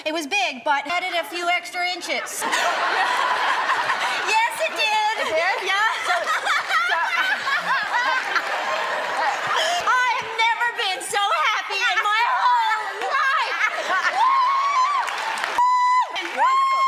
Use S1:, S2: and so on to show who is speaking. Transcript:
S1: It was big, but added a few extra inches. Yes, it did.
S2: It did?
S1: Yeah. I have never been so happy in my whole life.
S2: Wonderful.